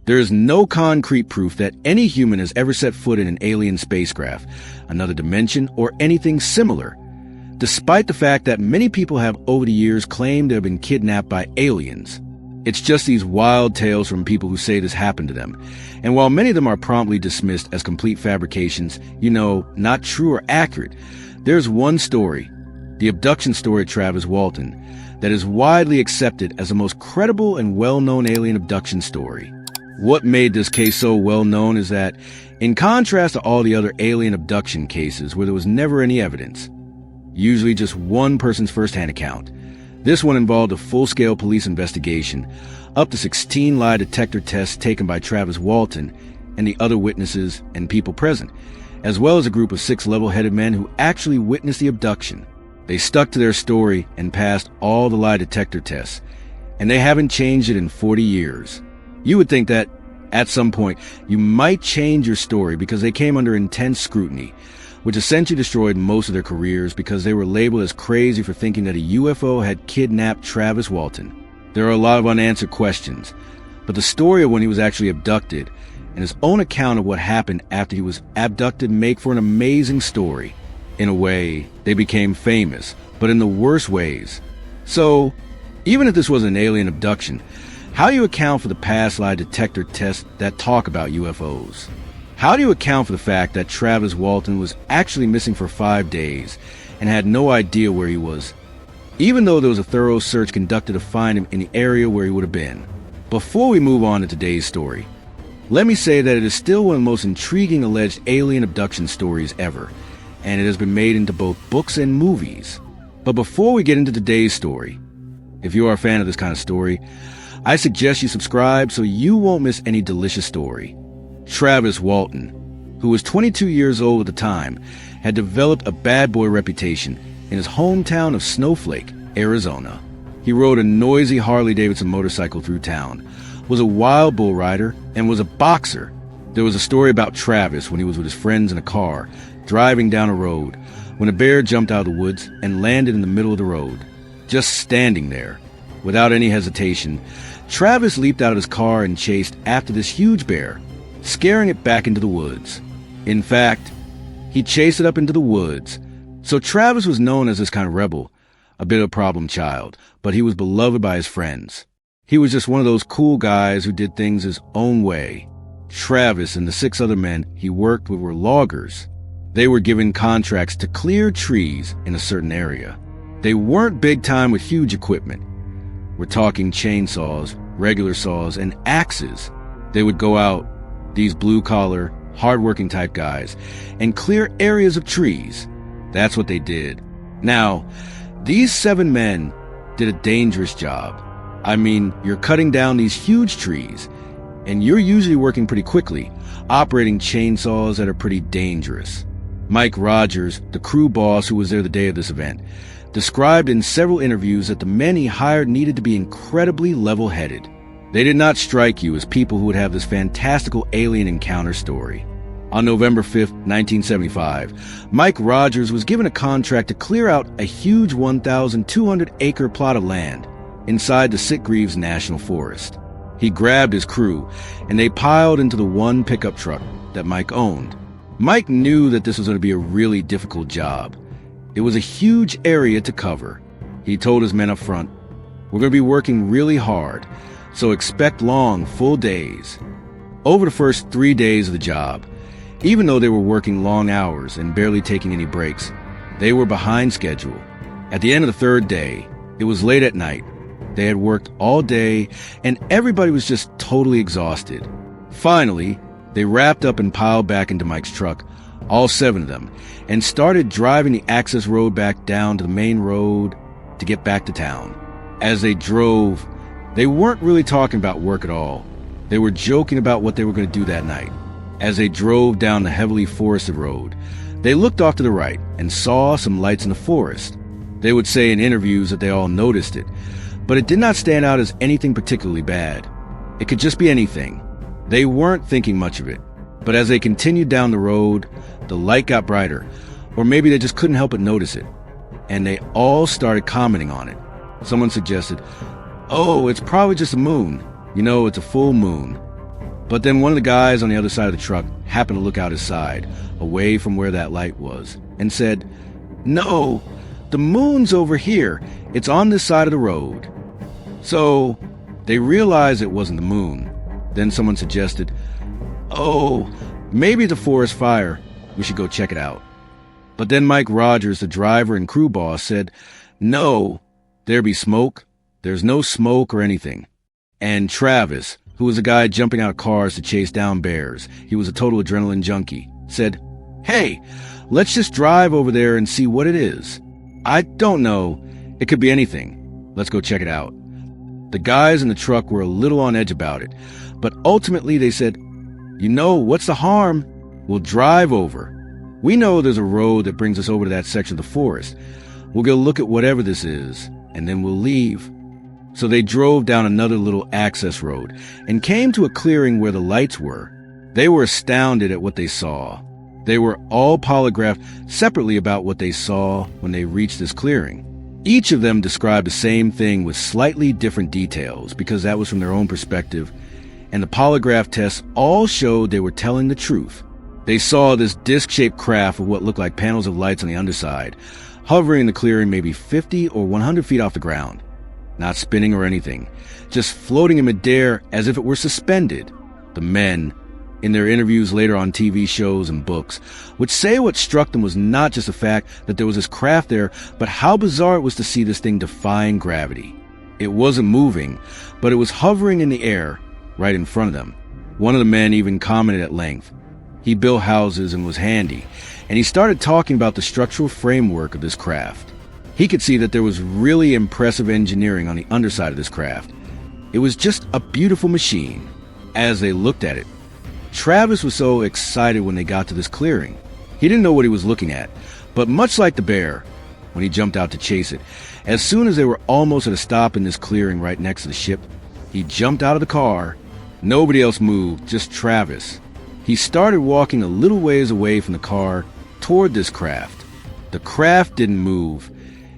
There is no concrete proof that any human has ever set foot in an alien spacecraft, another dimension, or anything similar, despite the fact that many people have over the years claimed to have been kidnapped by aliens. It's just these wild tales from people who say this happened to them. And while many of them are promptly dismissed as complete fabrications, not true or accurate, there's one story, the abduction story of Travis Walton, that is widely accepted as the most credible and well-known alien abduction story. What made this case so well-known is that, in contrast to all the other alien abduction cases where there was never any evidence, usually just one person's first-hand account, this one involved a full-scale police investigation, up to 16 lie detector tests taken by Travis Walton and the other witnesses and people present, as well as a group of 6 level-headed men who actually witnessed the abduction. They stuck to their story and passed all the lie detector tests, and they haven't changed it in 40 years. You would think that, at some point, you might change your story because they came under intense scrutiny, which essentially destroyed most of their careers because they were labeled as crazy for thinking that a UFO had kidnapped Travis Walton. There are a lot of unanswered questions, but the story of when he was actually abducted and his own account of what happened after he was abducted make for an amazing story. In a way, they became famous, but in the worst ways. So, even if this was an alien abduction, how do you account for the past lie detector tests that talk about UFOs? How do you account for the fact that Travis Walton was actually missing for 5 days and had no idea where he was, even though there was a thorough search conducted to find him in the area where he would have been? Before we move on to today's story, let me say that it is still one of the most intriguing alleged alien abduction stories ever, and it has been made into both books and movies. But before we get into today's story, if you are a fan of this kind of story, I suggest you subscribe so you won't miss any delicious story. Travis Walton, who was 22 years old at the time, had developed a bad boy reputation in his hometown of Snowflake, Arizona. He rode a noisy Harley-Davidson motorcycle through town, was a wild bull rider, and was a boxer. There was a story about Travis when he was with his friends in a car, driving down a road, when a bear jumped out of the woods and landed in the middle of the road. Just standing there, without any hesitation, Travis leaped out of his car and chased after this huge bear, scaring it back into the woods. In fact, he chased it up into the woods. So Travis was known as this kind of rebel, a bit of a problem child, but he was beloved by his friends. He was just one of those cool guys who did things his own way. Travis and the 6 other men he worked with were loggers. They were given contracts to clear trees in a certain area. They weren't big time with huge equipment. We're talking chainsaws, regular saws, and axes. They would go out, these blue-collar, hard-working type guys, and clear areas of trees. That's what they did. Now, these 7 men did a dangerous job. I mean, you're cutting down these huge trees, and you're usually working pretty quickly, operating chainsaws that are pretty dangerous. Mike Rogers, the crew boss who was there the day of this event, described in several interviews that the men he hired needed to be incredibly level-headed. They did not strike you as people who would have this fantastical alien encounter story. On November 5th, 1975, Mike Rogers was given a contract to clear out a huge 1,200-acre plot of land inside the Sitgreaves National Forest. He grabbed his crew, and they piled into the one pickup truck that Mike owned. Mike knew that this was going to be a really difficult job. It was a huge area to cover. He told his men up front, "We're going to be working really hard, so expect long, full days." Over the first 3 days of the job, even though they were working long hours and barely taking any breaks, they were behind schedule. At the end of the 3rd day, it was late at night. They had worked all day, and everybody was just totally exhausted. Finally, they wrapped up and piled back into Mike's truck, all 7 of them, and started driving the access road back down to the main road to get back to town. As they drove, they weren't really talking about work at all. They were joking about what they were going to do that night. As they drove down the heavily forested road, they looked off to the right and saw some lights in the forest. They would say in interviews that they all noticed it, but it did not stand out as anything particularly bad. It could just be anything. They weren't thinking much of it, but as they continued down the road, the light got brighter, or maybe they just couldn't help but notice it, and they all started commenting on it. Someone suggested, "Oh, it's probably just a moon. It's a full moon." But then one of the guys on the other side of the truck happened to look out his side, away from where that light was, and said, "No, the moon's over here. It's on this side of the road." So they realized it wasn't the moon. Then someone suggested, "Oh, maybe it's a forest fire. We should go check it out." But then Mike Rogers, the driver and crew boss, said, "No, there be smoke. There's no smoke or anything." And Travis, who was a guy jumping out of cars to chase down bears, he was a total adrenaline junkie, said, "Hey, let's just drive over there and see what it is. I don't know. It could be anything. Let's go check it out." The guys in the truck were a little on edge about it, but ultimately they said, "You know, what's the harm? We'll drive over. We know there's a road that brings us over to that section of the forest. We'll go look at whatever this is, and then we'll leave." So they drove down another little access road and came to a clearing where the lights were. They were astounded at what they saw. They were all polygraphed separately about what they saw when they reached this clearing. Each of them described the same thing with slightly different details because that was from their own perspective, and the polygraph tests all showed they were telling the truth. They saw this disc-shaped craft with what looked like panels of lights on the underside, hovering in the clearing maybe 50 or 100 feet off the ground. Not spinning or anything, just floating in midair as if it were suspended. The men, in their interviews later on TV shows and books, would say what struck them was not just the fact that there was this craft there, but how bizarre it was to see this thing defying gravity. It wasn't moving, but it was hovering in the air right in front of them. One of the men even commented at length. He built houses and was handy, and he started talking about the structural framework of this craft. He could see that there was really impressive engineering on the underside of this craft. It was just a beautiful machine. As they looked at it, Travis was so excited when they got to this clearing. He didn't know what he was looking at, but much like the bear, when he jumped out to chase it, as soon as they were almost at a stop in this clearing right next to the ship, he jumped out of the car. Nobody else moved, just Travis. He started walking a little ways away from the car toward this craft. The craft didn't move.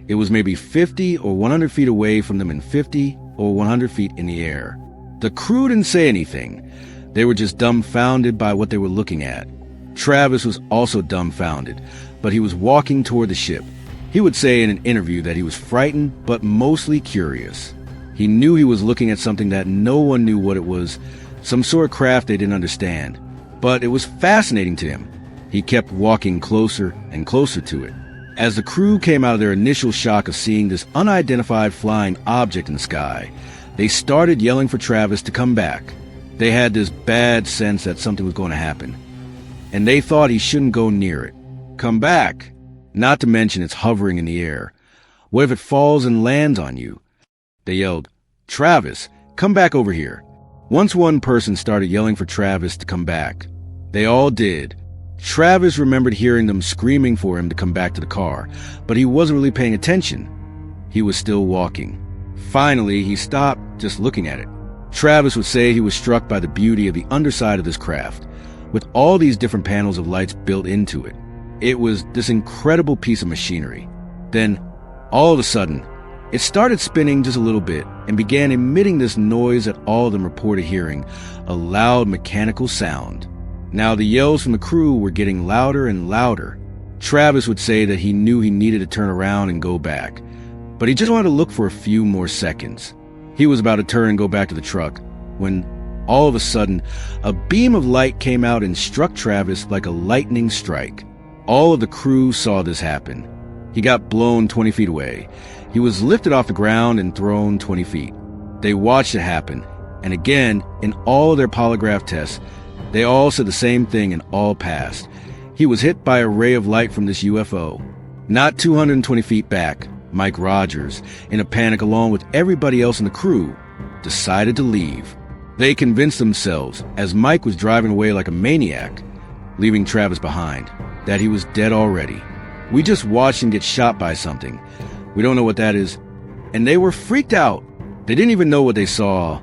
It was maybe 50 or 100 feet away from them and 50 or 100 feet in the air. The crew didn't say anything. They were just dumbfounded by what they were looking at. Travis was also dumbfounded, but he was walking toward the ship. He would say in an interview that he was frightened, but mostly curious. He knew he was looking at something that no one knew what it was, some sort of craft they didn't understand. But it was fascinating to him. He kept walking closer and closer to it. As the crew came out of their initial shock of seeing this unidentified flying object in the sky, they started yelling for Travis to come back. They had this bad sense that something was going to happen, and they thought he shouldn't go near it. Come back! Not to mention it's hovering in the air. What if it falls and lands on you? They yelled, "Travis, come back over here." Once one person started yelling for Travis to come back. They all did. Travis remembered hearing them screaming for him to come back to the car, but he wasn't really paying attention. He was still walking. Finally, he stopped just looking at it. Travis would say he was struck by the beauty of the underside of this craft, with all these different panels of lights built into it. It was this incredible piece of machinery. Then, all of a sudden, it started spinning just a little bit and began emitting this noise that all of them reported hearing, a loud mechanical sound. Now the yells from the crew were getting louder and louder. Travis would say that he knew he needed to turn around and go back, but he just wanted to look for a few more seconds. He was about to turn and go back to the truck when, all of a sudden, a beam of light came out and struck Travis like a lightning strike. All of the crew saw this happen. He got blown 20 feet away. He was lifted off the ground and thrown 20 feet. They watched it happen, and again, in all of their polygraph tests, they all said the same thing and all passed. He was hit by a ray of light from this UFO. Not 220 feet back, Mike Rogers, in a panic along with everybody else in the crew, decided to leave. They convinced themselves, as Mike was driving away like a maniac, leaving Travis behind, that he was dead already. "We just watched him get shot by something. We don't know what that is." And they were freaked out. They didn't even know what they saw.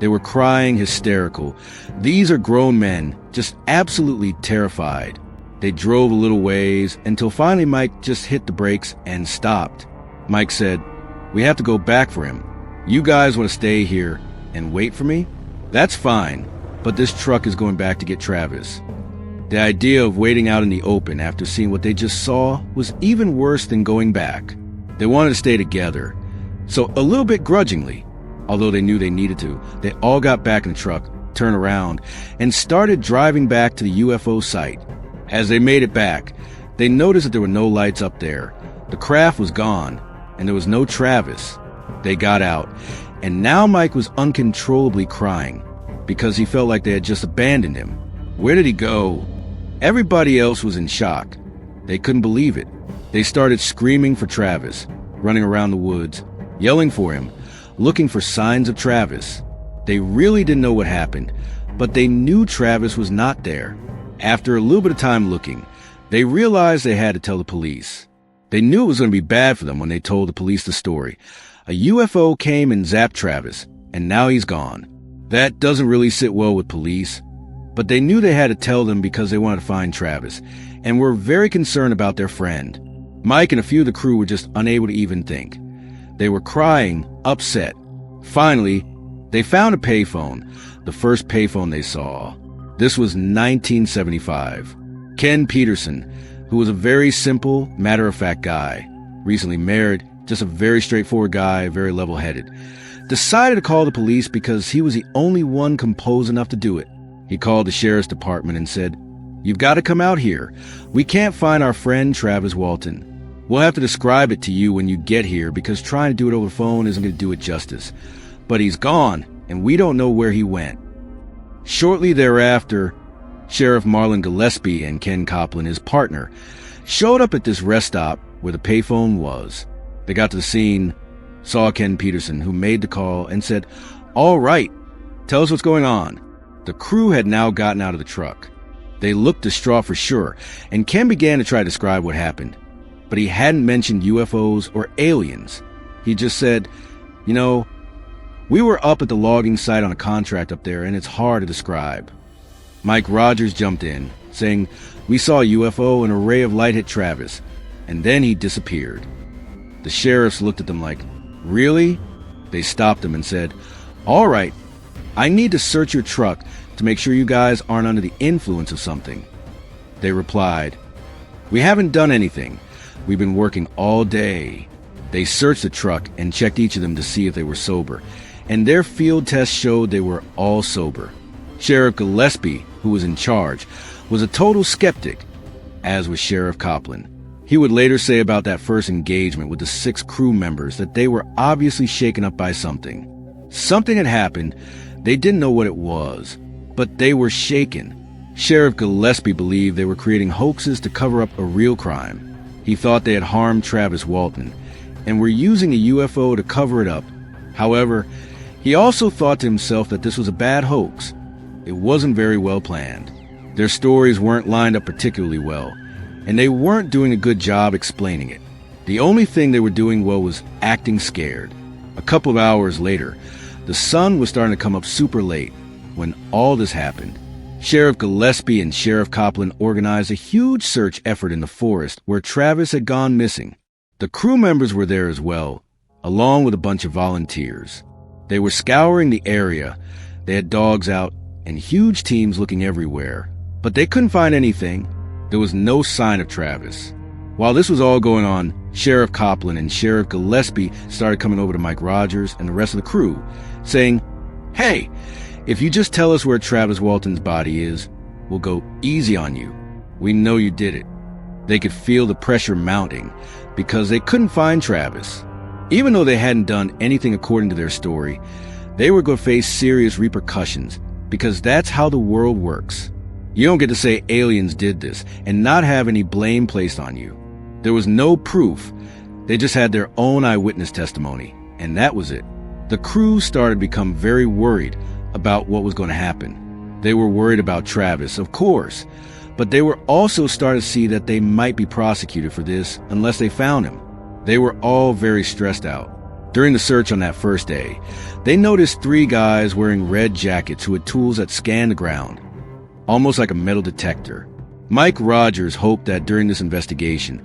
They were crying hysterical. These are grown men, just absolutely terrified. They drove a little ways until finally Mike just hit the brakes and stopped. Mike said, "We have to go back for him. You guys want to stay here and wait for me? That's fine. but this truck is going back to get Travis. The idea of waiting out in the open after seeing what they just saw was even worse than going back. They wanted to stay together, so a little bit grudgingly, although they knew they needed to, they all got back in the truck, turned around, and started driving back to the UFO site. As they made it back, they noticed that there were no lights up there. The craft was gone, and there was no Travis. They got out, and now Mike was uncontrollably crying because he felt like they had just abandoned him. Where did he go? Everybody else was in shock. They couldn't believe it. They started screaming for Travis, running around the woods, yelling for him, looking for signs of Travis. They really didn't know what happened, but they knew Travis was not there. After a little bit of time looking, they realized they had to tell the police. They knew it was going to be bad for them when they told the police the story. A UFO came and zapped Travis, and now he's gone. That doesn't really sit well with police, but they knew they had to tell them because they wanted to find Travis, and were very concerned about their friend. Mike and a few of the crew were just unable to even think. They were crying, upset. Finally, they found a payphone, the first payphone they saw. This was 1975. Ken Peterson, who was a very simple, matter-of-fact guy, recently married, just a very straightforward guy, very level-headed, decided to call the police because he was the only one composed enough to do it. He called the sheriff's department and said, "You've got to come out here. We can't find our friend Travis Walton. We'll have to describe it to you when you get here because trying to do it over the phone isn't going to do it justice. But he's gone, and we don't know where he went." Shortly thereafter, Sheriff Marlon Gillespie and Ken Copeland, his partner, showed up at this rest stop where the payphone was. They got to the scene, saw Ken Peterson, who made the call, and said, "All right, tell us what's going on." The crew had now gotten out of the truck. They looked distraught for sure, and Ken began to try to describe what happened. But he hadn't mentioned UFOs or aliens. He just said, "We were up at the logging site on a contract up there, and it's hard to describe." Mike Rogers jumped in, saying, "We saw a UFO and a ray of light hit Travis, and then he disappeared." The sheriffs looked at them like, "Really?" They stopped him and said, "All right, I need to search your truck to make sure you guys aren't under the influence of something." They replied, "We haven't done anything. We've been working all day." They searched the truck and checked each of them to see if they were sober, and their field tests showed they were all sober. Sheriff Gillespie, who was in charge, was a total skeptic, as was Sheriff Copeland. He would later say about that first engagement with the 6 crew members that they were obviously shaken up by something. Something had happened. They didn't know what it was, but they were shaken. Sheriff Gillespie believed they were creating hoaxes to cover up a real crime. He thought they had harmed Travis Walton and were using a UFO to cover it up. However, he also thought to himself that this was a bad hoax. It wasn't very well planned. Their stories weren't lined up particularly well, and they weren't doing a good job explaining it. The only thing they were doing well was acting scared. A couple of hours later, the sun was starting to come up super late when all this happened. Sheriff Gillespie and Sheriff Copeland organized a huge search effort in the forest where Travis had gone missing. The crew members were there as well, along with a bunch of volunteers. They were scouring the area. They had dogs out and huge teams looking everywhere, but they couldn't find anything. There was no sign of Travis. While this was all going on, Sheriff Copeland and Sheriff Gillespie started coming over to Mike Rogers and the rest of the crew, saying, "Hey, if you just tell us where Travis Walton's body is, we'll go easy on you. We know you did it." They could feel the pressure mounting because they couldn't find Travis. Even though they hadn't done anything according to their story, they were going to face serious repercussions because that's how the world works. You don't get to say aliens did this and not have any blame placed on you. There was no proof. They just had their own eyewitness testimony, and that was it. The crew started to become very worried about what was going to happen. They were worried about Travis, of course, but they were also starting to see that they might be prosecuted for this unless they found him. They were all very stressed out. During the search on that first day, they noticed 3 guys wearing red jackets who had tools that scanned the ground, almost like a metal detector. Mike Rogers hoped that during this investigation,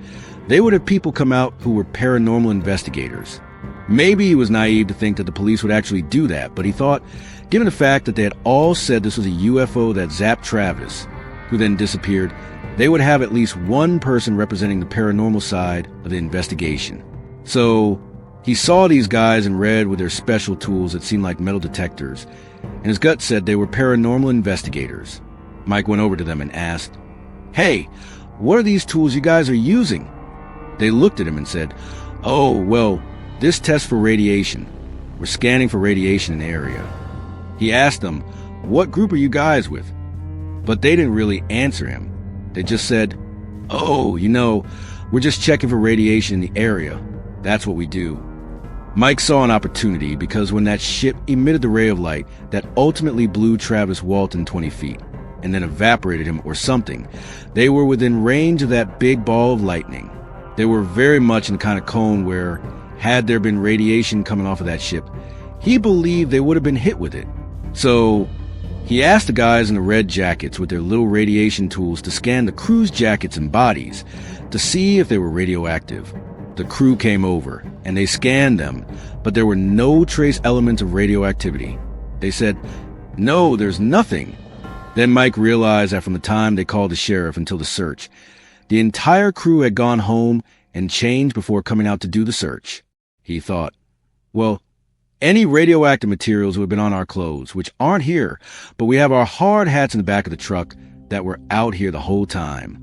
they would have people come out who were paranormal investigators. Maybe he was naive to think that the police would actually do that, but he thought Given the fact that they had all said this was a UFO that zapped Travis, who then disappeared, they would have at least one person representing the paranormal side of the investigation. So he saw these guys in red with their special tools that seemed like metal detectors, and his gut said they were paranormal investigators. Mike went over to them and asked, "Hey, what are these tools you guys are using?" They looked at him and said, "Oh, well, this tests for radiation. We're scanning for radiation in the area." He asked them, "What group are you guys with?" But they didn't really answer him. They just said, "Oh, we're just checking for radiation in the area. That's what we do." Mike saw an opportunity because when that ship emitted the ray of light that ultimately blew Travis Walton 20 feet and then evaporated him or something, they were within range of that big ball of lightning. They were very much in the kind of cone where, had there been radiation coming off of that ship, he believed they would have been hit with it. So he asked the guys in the red jackets with their little radiation tools to scan the crew's jackets and bodies to see if they were radioactive. The crew came over, and they scanned them, but there were no trace elements of radioactivity. They said, "No, there's nothing." Then Mike realized that from the time they called the sheriff until the search, the entire crew had gone home and changed before coming out to do the search. He thought, well, any radioactive materials would have been on our clothes, which aren't here, but we have our hard hats in the back of the truck that were out here the whole time.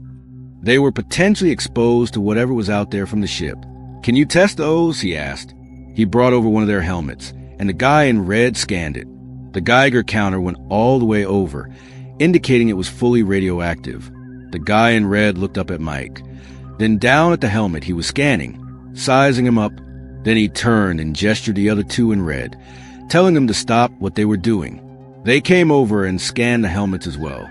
They were potentially exposed to whatever was out there from the ship. "Can you test those?" he asked. He brought over one of their helmets, and the guy in red scanned it. The Geiger counter went all the way over, indicating it was fully radioactive. The guy in red looked up at Mike, then down at the helmet he was scanning, sizing him up. Then he turned and gestured the other two in red, telling them to stop what they were doing. They came over and scanned the helmets as well,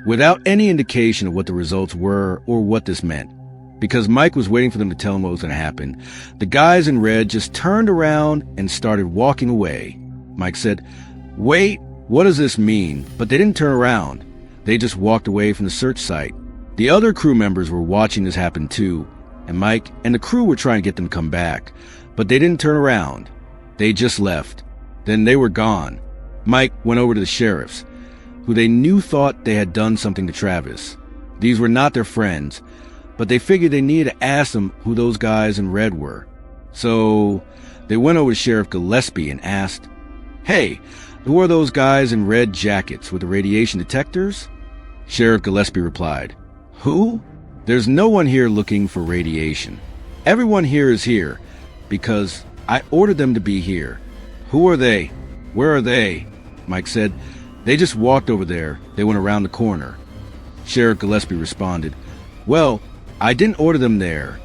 without any indication of what the results were or what this meant. Because Mike was waiting for them to tell him what was going to happen, the guys in red just turned around and started walking away. Mike said, "Wait, what does this mean?" But they didn't turn around. They just walked away from the search site. The other crew members were watching this happen too, and Mike and the crew were trying to get them to come back, but they didn't turn around. They just left. Then they were gone. Mike went over to the sheriffs, who they knew thought they had done something to Travis. These were not their friends, but they figured they needed to ask them who those guys in red were. So they went over to Sheriff Gillespie and asked, "Hey, who are those guys in red jackets with the radiation detectors?" Sheriff Gillespie replied, "Who? There's no one here looking for radiation. Everyone here is here because I ordered them to be here. Who are they? Where are they?" Mike said, "They just walked over there. They went around the corner." Sheriff Gillespie responded, "Well, I didn't order them there.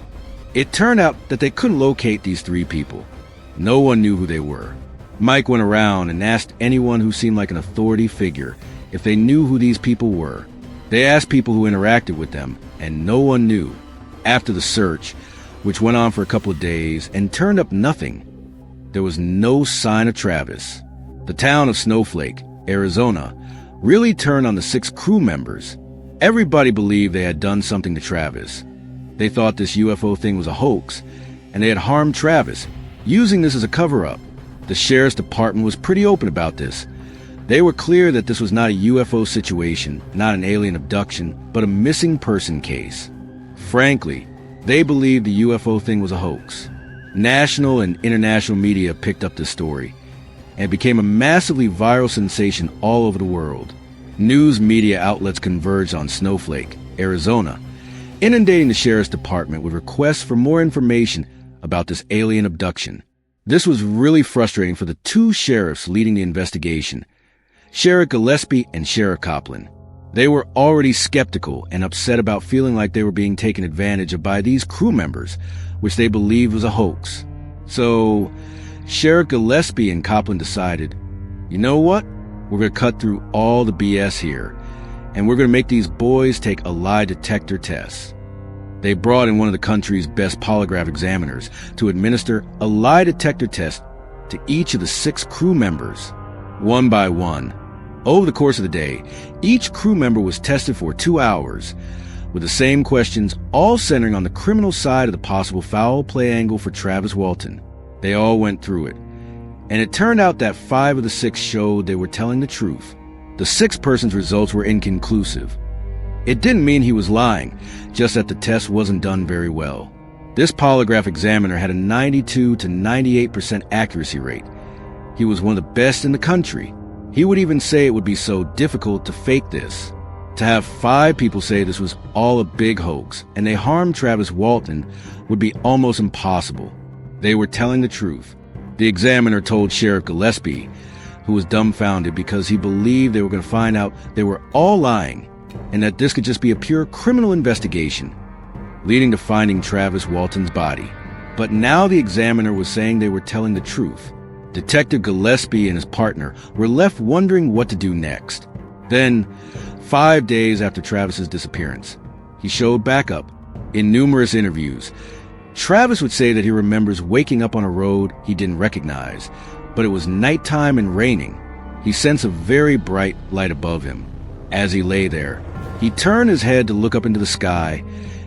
It turned out that they couldn't locate these three people. No one knew who they were." Mike went around and asked anyone who seemed like an authority figure if they knew who these people were. They asked people who interacted with them, and no one knew. After the search, which went on for a couple of days and turned up nothing, there was no sign of Travis. The town of Snowflake, Arizona, really turned on the 6 crew members. Everybody believed they had done something to Travis. They thought this UFO thing was a hoax, and they had harmed Travis, using this as a cover-up. The sheriff's department was pretty open about this. They were clear that this was not a UFO situation, not an alien abduction, but a missing person case. Frankly, they believed the UFO thing was a hoax. National and international media picked up this story, and it became a massively viral sensation all over the world. News media outlets converged on Snowflake, Arizona, inundating the sheriff's department with requests for more information about this alien abduction. This was really frustrating for the 2 sheriffs leading the investigation, Sheriff Gillespie and Sheriff Copland. They were already skeptical and upset about feeling like they were being taken advantage of by these crew members, which they believed was a hoax. So, Sheriff Gillespie and Copland decided, you know what? We're going to cut through all the BS here, and we're going to make these boys take a lie detector test. They brought in one of the country's best polygraph examiners to administer a lie detector test to each of the 6 crew members, one by one. Over the course of the day, each crew member was tested for 2 hours, with the same questions, all centering on the criminal side of the possible foul play angle for Travis Walton. They all went through it, And it turned out that 5 of the 6 showed they were telling the truth. The 6th person's results were inconclusive. It didn't mean he was lying, just that the test wasn't done very well. This polygraph examiner had a 92 to 98% accuracy rate. He was one of the best in the country. He would even say it would be so difficult to fake this. To have 5 people say this was all a big hoax and they harmed Travis Walton would be almost impossible. They were telling the truth. The examiner told Sheriff Gillespie, who was dumbfounded because he believed they were going to find out they were all lying and that this could just be a pure criminal investigation, leading to finding Travis Walton's body. But now the examiner was saying they were telling the truth. Detective Gillespie and his partner were left wondering what to do next. Then, 5 days after Travis's disappearance, he showed back up. In numerous interviews, Travis would say that he remembers waking up on a road he didn't recognize, but it was nighttime and raining. He sensed a very bright light above him. As he lay there, he turned his head to look up into the sky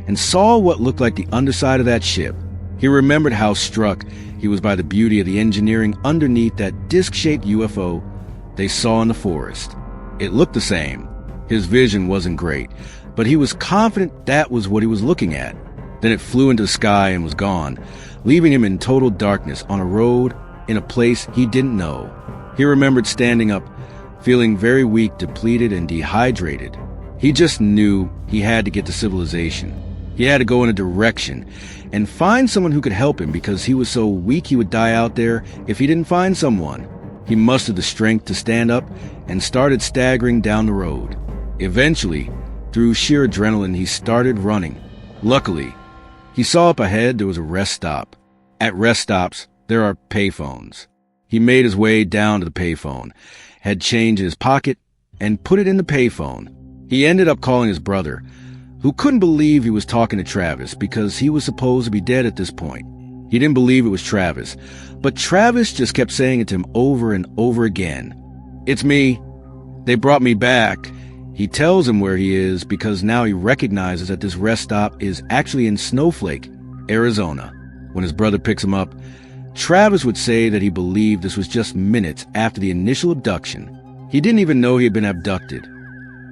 and saw what looked like the underside of that ship. He remembered how struck he was by the beauty of the engineering underneath that disc-shaped UFO they saw in the forest. It looked the same. His vision wasn't great, but he was confident that was what he was looking at. Then it flew into the sky and was gone, leaving him in total darkness on a road in a place he didn't know. He remembered standing up, feeling very weak, depleted, and dehydrated. He just knew he had to get to civilization. He had to go in a direction and find someone who could help him because he was so weak he would die out there if he didn't find someone. He mustered the strength to stand up and started staggering down the road. Eventually, through sheer adrenaline, he started running. Luckily, he saw up ahead there was a rest stop. At rest stops, there are payphones. He made his way down to the payphone, had change in his pocket, and put it in the payphone. He ended up calling his brother, who couldn't believe he was talking to Travis because he was supposed to be dead at this point. He didn't believe it was Travis, but Travis just kept saying it to him over and over again. "It's me. They brought me back." He tells him where he is because now he recognizes that this rest stop is actually in Snowflake, Arizona. When his brother picks him up, Travis would say that he believed this was just minutes after the initial abduction. He didn't even know he had been abducted.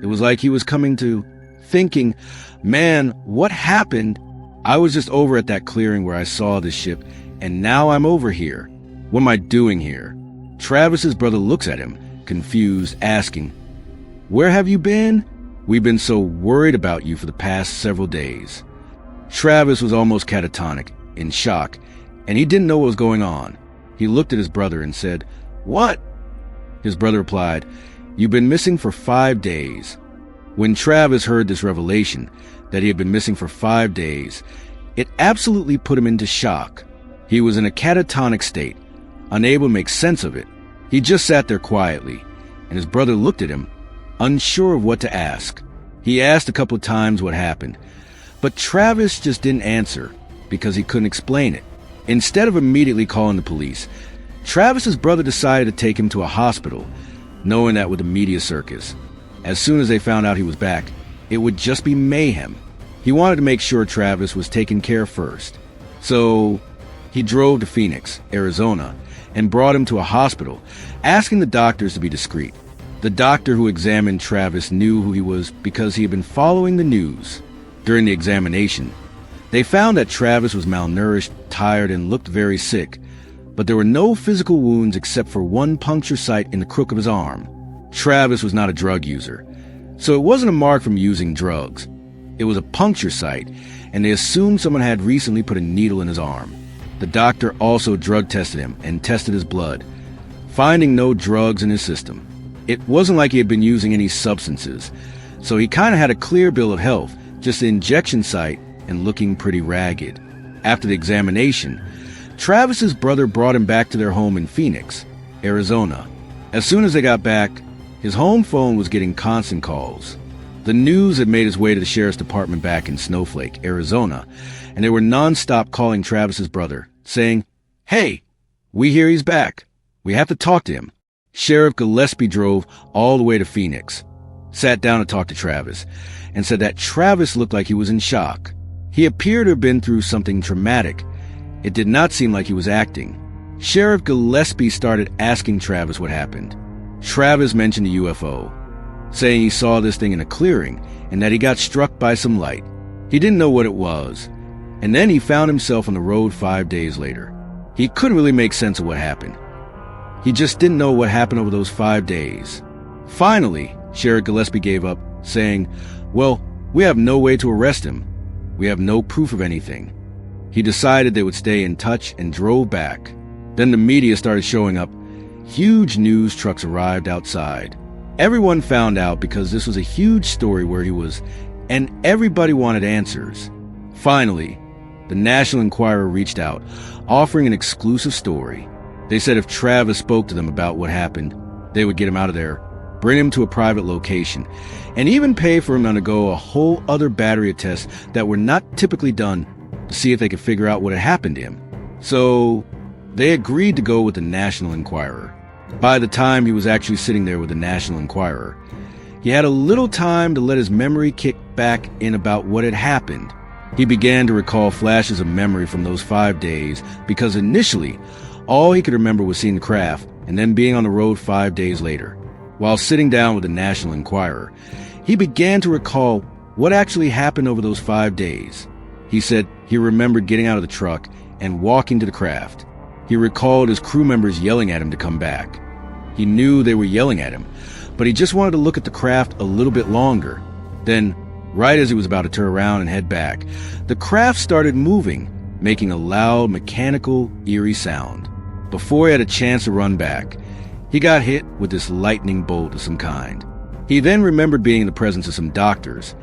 It was like he was coming to thinking, "Man, what happened? I was just over at that clearing where I saw this ship, and now I'm over here. What am I doing here?" Travis's brother looks at him, confused, asking, "Where have you been? We've been so worried about you for the past several days." Travis was almost catatonic, in shock, and he didn't know what was going on. He looked at his brother and said, "What?" His brother replied, "You've been missing for 5 days. When Travis heard this revelation, that he had been missing for 5 days, it absolutely put him into shock. He was in a catatonic state, unable to make sense of it. He just sat there quietly, and his brother looked at him, unsure of what to ask. He asked a couple of times what happened, but Travis just didn't answer because he couldn't explain it. Instead of immediately calling the police, Travis's brother decided to take him to a hospital, knowing that with the media circus, as soon as they found out he was back, it would just be mayhem. He wanted to make sure Travis was taken care of first. So he drove to Phoenix, Arizona, and brought him to a hospital, asking the doctors to be discreet. The doctor who examined Travis knew who he was because he had been following the news. During the examination, they found that Travis was malnourished, tired, and looked very sick, but there were no physical wounds except for one puncture site in the crook of his arm. Travis was not a drug user, so it wasn't a mark from using drugs. It was a puncture site, and they assumed someone had recently put a needle in his arm. The doctor also drug tested him and tested his blood, finding no drugs in his system. It wasn't like he had been using any substances, so he kind of had a clear bill of health, just the injection site and looking pretty ragged. After the examination, Travis's brother brought him back to their home in Phoenix, Arizona. As soon as they got back, his home phone was getting constant calls. The news had made its way to the sheriff's department back in Snowflake, Arizona, and they were nonstop calling Travis's brother, saying, "Hey, we hear he's back. We have to talk to him." Sheriff Gillespie drove all the way to Phoenix, sat down to talk to Travis, and said that Travis looked like he was in shock. He appeared to have been through something traumatic. It did not seem like he was acting. Sheriff Gillespie started asking Travis what happened. Travis mentioned a UFO, saying he saw this thing in a clearing and that he got struck by some light. He didn't know what it was, and then he found himself on the road 5 days later. He couldn't really make sense of what happened. He just didn't know what happened over those 5 days. Finally, Sheriff Gillespie gave up, saying, "Well, we have no way to arrest him. We have no proof of anything." He decided they would stay in touch and drove back. Then the media started showing up. Huge news trucks arrived outside. Everyone found out because this was a huge story where he was, and everybody wanted answers. Finally, the National Enquirer reached out, offering an exclusive story. They said if Travis spoke to them about what happened, they would get him out of there, bring him to a private location, and even pay for him to undergo a whole other battery of tests that were not typically done to see if they could figure out what had happened to him. So they agreed to go with the National Enquirer. By the time he was actually sitting there with the National Enquirer, he had a little time to let his memory kick back in about what had happened. He began to recall flashes of memory from those 5 days because initially, all he could remember was seeing the craft and then being on the road 5 days later. While sitting down with the National Enquirer, he began to recall what actually happened over those 5 days. He said he remembered getting out of the truck and walking to the craft. He recalled his crew members yelling at him to come back. He knew they were yelling at him, but he just wanted to look at the craft a little bit longer. Then, right as he was about to turn around and head back, the craft started moving, making a loud, mechanical, eerie sound. Before he had a chance to run back, he got hit with this lightning bolt of some kind. He then remembered being in the presence of some doctors.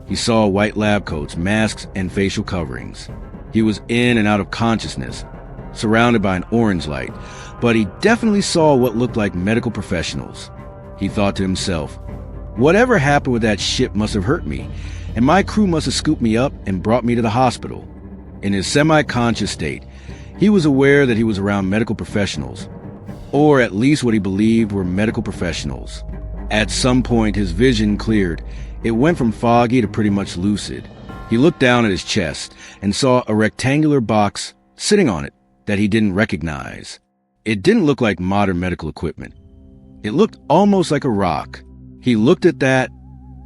He saw white lab coats, masks, and facial coverings. He was in and out of consciousness, surrounded by an orange light, but he definitely saw what looked like medical professionals. He thought to himself, "Whatever happened with that ship must have hurt me, and my crew must have scooped me up and brought me to the hospital." In his semi-conscious state, he was aware that he was around medical professionals, or at least what he believed were medical professionals. At some point, his vision cleared. It went from foggy to pretty much lucid. He looked down at his chest and saw a rectangular box sitting on it that he didn't recognize. It didn't look like modern medical equipment. It looked almost like a rock. He looked at that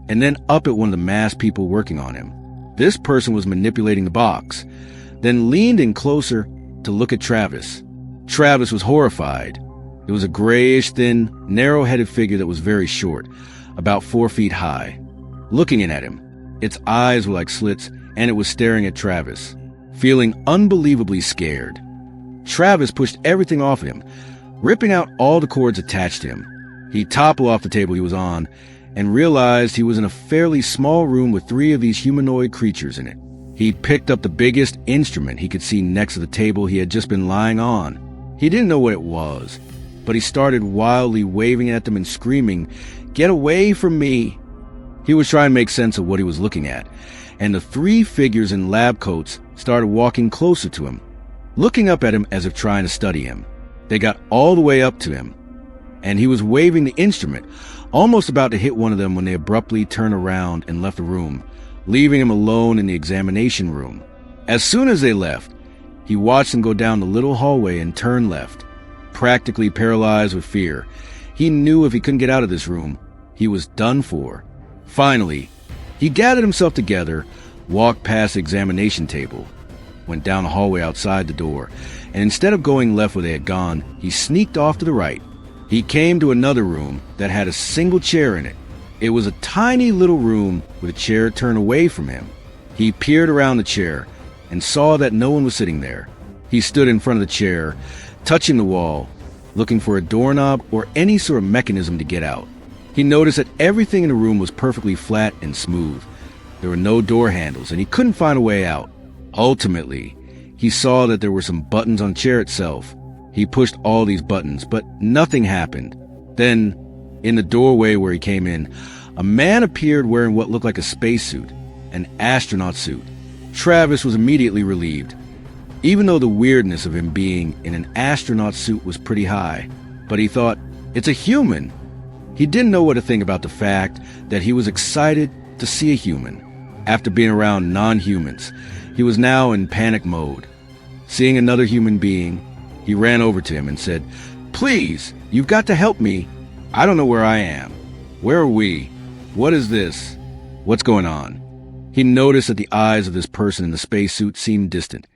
and then up at one of the masked people working on him. This person was manipulating the box, then leaned in closer to look at Travis. Travis was horrified. It was a grayish, thin, narrow-headed figure that was very short, about 4 feet high. Looking in at him, its eyes were like slits, and it was staring at Travis, feeling unbelievably scared. Travis pushed everything off him, ripping out all the cords attached to him. He toppled off the table he was on and realized he was in a fairly small room with 3 of these humanoid creatures in it. He picked up the biggest instrument he could see next to the table he had just been lying on. He didn't know what it was, but he started wildly waving at them and screaming, "Get away from me!" He was trying to make sense of what he was looking at, and the 3 figures in lab coats started walking closer to him, looking up at him as if trying to study him. They got all the way up to him, and he was waving the instrument, almost about to hit one of them when they abruptly turned around and left the room, leaving him alone in the examination room. As soon as they left, he watched them go down the little hallway and turn left, practically paralyzed with fear. He knew if he couldn't get out of this room, he was done for. Finally, he gathered himself together, walked past the examination table, went down the hallway outside the door, and instead of going left where they had gone, he sneaked off to the right. He came to another room that had a single chair in it. It was a tiny little room with a chair turned away from him. He peered around the chair and saw that no one was sitting there. He stood in front of the chair, touching the wall, looking for a doorknob or any sort of mechanism to get out. He noticed that everything in the room was perfectly flat and smooth. There were no door handles, and he couldn't find a way out. Ultimately, he saw that there were some buttons on the chair itself. He pushed all these buttons, but nothing happened. Then, in the doorway where he came in, a man appeared wearing what looked like a spacesuit, an astronaut suit. Travis was immediately relieved, even though the weirdness of him being in an astronaut suit was pretty high. But he thought, it's a human. He didn't know what to think about the fact that he was excited to see a human. After being around non-humans, he was now in panic mode. Seeing another human being, He ran over to him and said, "Please, you've got to help me. I don't know where I am. Where are we? What is this? What's going on?" He noticed that the eyes of this person in the spacesuit seemed distant.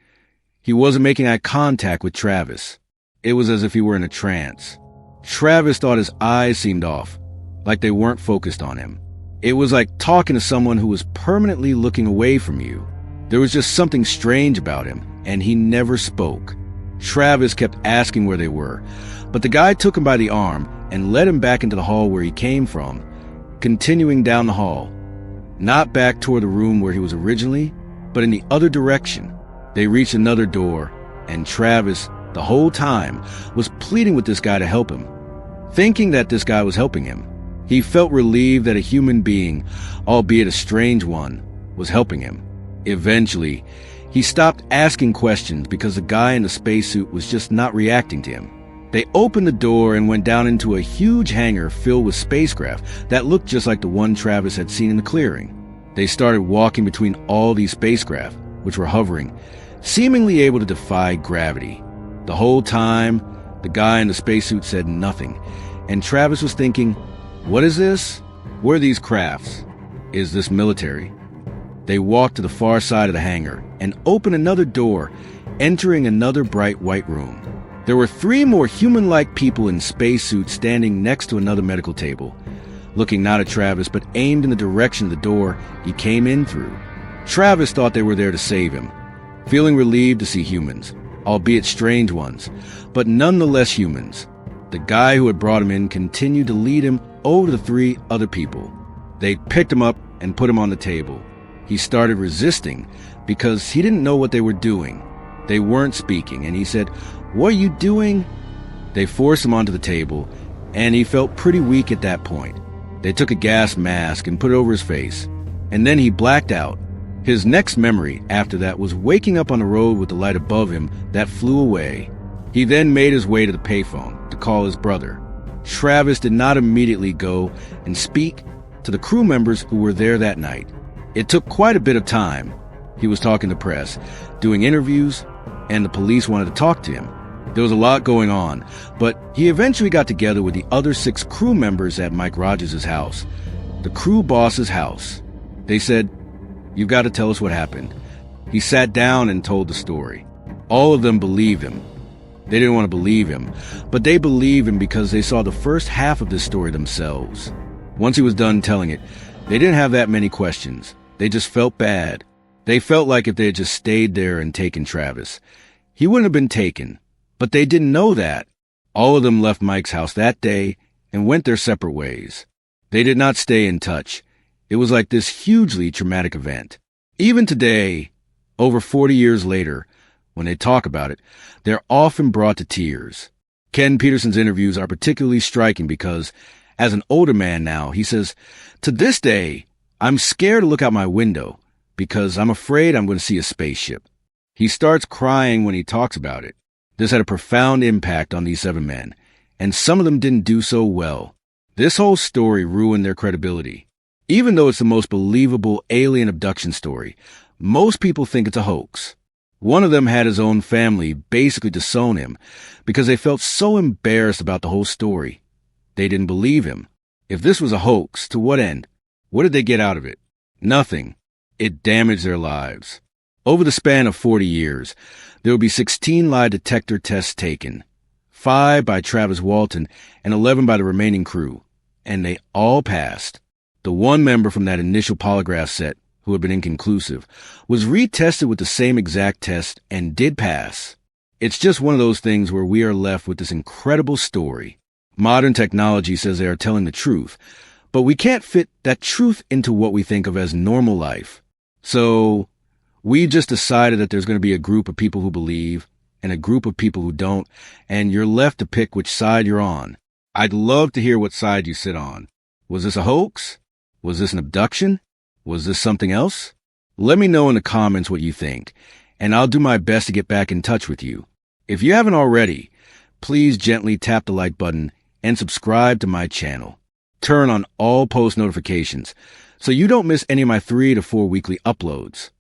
He wasn't making eye contact with Travis. It was as if he were in a trance. Travis thought his eyes seemed off, like they weren't focused on him. It was like talking to someone who was permanently looking away from you. There was just something strange about him, and he never spoke. Travis kept asking where they were, but the guy took him by the arm and led him back into the hall where he came from, continuing down the hall. Not back toward the room where he was originally, but in the other direction. They reached another door, and Travis, the whole time, was pleading with this guy to help him. Thinking that this guy was helping him, he felt relieved that a human being, albeit a strange one, was helping him. Eventually, he stopped asking questions because the guy in the spacesuit was just not reacting to him. They opened the door and went down into a huge hangar filled with spacecraft that looked just like the one Travis had seen in the clearing. They started walking between all these spacecraft, which were hovering, seemingly able to defy gravity. The whole time, the guy in the spacesuit said nothing, and Travis was thinking, what is this? Where are these crafts? Is this military? They walked to the far side of the hangar and opened another door, entering another bright white room. There were 3 more human-like people in spacesuits standing next to another medical table, looking not at Travis but aimed in the direction of the door he came in through. Travis thought they were there to save him, feeling relieved to see humans, albeit strange ones, but nonetheless humans. The guy who had brought him in continued to lead him over to the 3 other people. They picked him up and put him on the table. He started resisting because he didn't know what they were doing. They weren't speaking, and he said, "What are you doing?" They forced him onto the table, and he felt pretty weak at that point. They took a gas mask and put it over his face, and then he blacked out. His next memory after that was waking up on the road with the light above him that flew away. He then made his way to the payphone to call his brother. Travis did not immediately go and speak to the crew members who were there that night. It took quite a bit of time. He was talking to press, doing interviews, and the police wanted to talk to him. There was a lot going on, but he eventually got together with the other 6 crew members at Mike Rogers' house, the crew boss's house. They said, "You've got to tell us what happened." He sat down and told the story. All of them believed him. They didn't want to believe him, but they believed him because they saw the first half of this story themselves. Once he was done telling it, they didn't have that many questions. They just felt bad. They felt like if they had just stayed there and taken Travis, he wouldn't have been taken. But they didn't know that. All of them left Mike's house that day and went their separate ways. They did not stay in touch. It was like this hugely traumatic event. Even today, over 40 years later, when they talk about it, they're often brought to tears. Ken Peterson's interviews are particularly striking because, as an older man now, he says, "To this day, I'm scared to look out my window because I'm afraid I'm going to see a spaceship." He starts crying when he talks about it. This had a profound impact on these 7 men, and some of them didn't do so well. This whole story ruined their credibility. Even though it's the most believable alien abduction story, most people think it's a hoax. One of them had his own family basically disown him because they felt so embarrassed about the whole story. They didn't believe him. If this was a hoax, to what end? What did they get out of it? Nothing. It damaged their lives. Over the span of 40 years, there will be 16 lie detector tests taken, 5 by Travis Walton and 11 by the remaining crew, and they all passed. The one member from that initial polygraph set, who had been inconclusive, was retested with the same exact test and did pass. It's just one of those things where we are left with this incredible story. Modern technology says they are telling the truth, but we can't fit that truth into what we think of as normal life. So we just decided that there's going to be a group of people who believe and a group of people who don't, and you're left to pick which side you're on. I'd love to hear what side you sit on. Was this a hoax? Was this an abduction? Was this something else? Let me know in the comments what you think, and I'll do my best to get back in touch with you. If you haven't already, please gently tap the like button and subscribe to my channel. Turn on all post notifications so you don't miss any of my 3 to 4 weekly uploads.